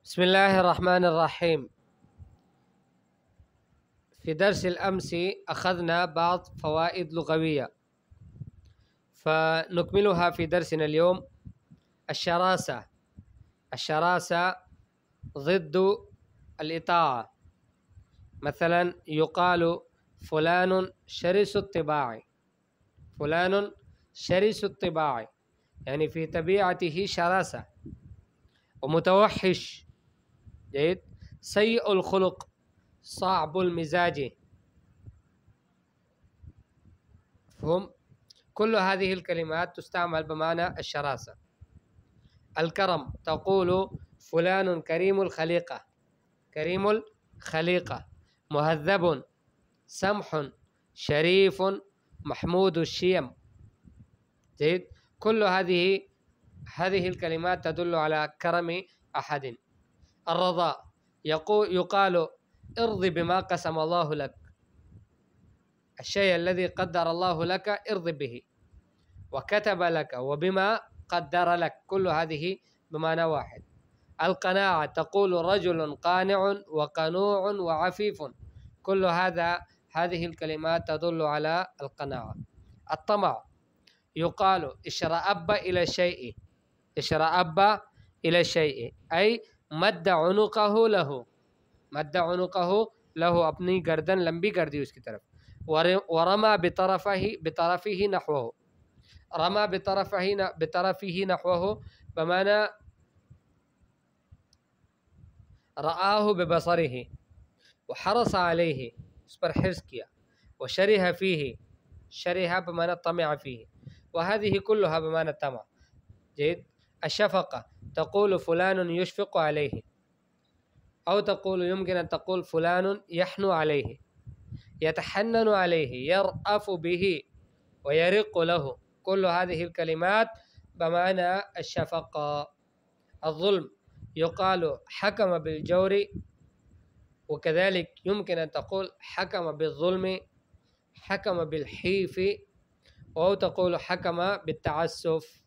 بسم الله الرحمن الرحيم. في درس الأمس أخذنا بعض فوائد لغوية، فنكملها في درسنا اليوم. الشراسة. الشراسة ضد الإطاعة. مثلا يقال فلان شرس الطباع، فلان شرس الطباع، يعني في طبيعته شراسة ومتوحش. جيد. سيء الخلق، صعب المزاج. فهم؟ كل هذه الكلمات تستعمل بمعنى الشراسة. الكرم، تقول فلان كريم الخليقة، كريم الخليقة. مهذب، سمح، شريف، محمود الشيم. جيد. كل هذه الكلمات تدل على كرم أحد. الرضاء، يقال ارض بما قسم الله لك، الشيء الذي قدر الله لك ارض به وكتب لك وبما قدر لك، كل هذه بمعنى واحد. القناعة، تقول رجل قانع وقنوع وعفيف، كل هذه الكلمات تدل على القناعة. الطمع، يقال اشرأب إلى الشيء، اشرأب إلى الشيء أي مد عنقه له، مد عنقه له، अपनी गर्दन लंबी कर दी उसकी तरफ. ورمى بطرفه نحوه، رمى بطرفه نحوه بمعنى رآه ببصره وحرص عليه، उस पर حرص किया. وشره فيه، شره بمعنى طمع فيه، وهذه كلها بمعنى الطمع. جيد. الشفقة، تقول فلان يشفق عليه، أو تقول يمكن أن تقول فلان يحنو عليه، يتحنن عليه، يرأف به ويرق له، كل هذه الكلمات بمعنى الشفقة. الظلم، يقال حكم بالجور، وكذلك يمكن أن تقول حكم بالظلم، حكم بالحيف، أو تقول حكم بالتعسف،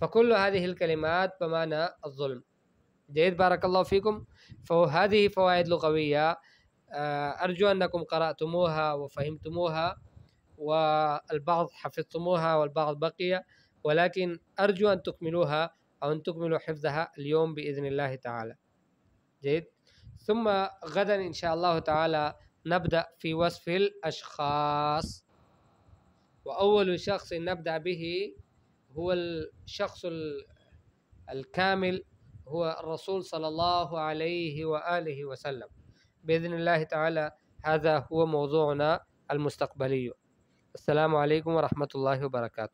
فكل هذه الكلمات بمعنى الظلم. جيد. بارك الله فيكم. فهذه فوائد لغوية، أرجو أنكم قرأتموها وفهمتموها، والبعض حفظتموها والبعض بقي، ولكن أرجو أن تكملوها أو أن تكملوا حفظها اليوم بإذن الله تعالى. جيد. ثم غدا إن شاء الله تعالى نبدأ في وصف الأشخاص، وأول شخص نبدأ به هو الشخص الكامل، هو الرسول صلى الله عليه وآله وسلم بإذن الله تعالى. هذا هو موضوعنا المستقبلي. السلام عليكم ورحمة الله وبركاته.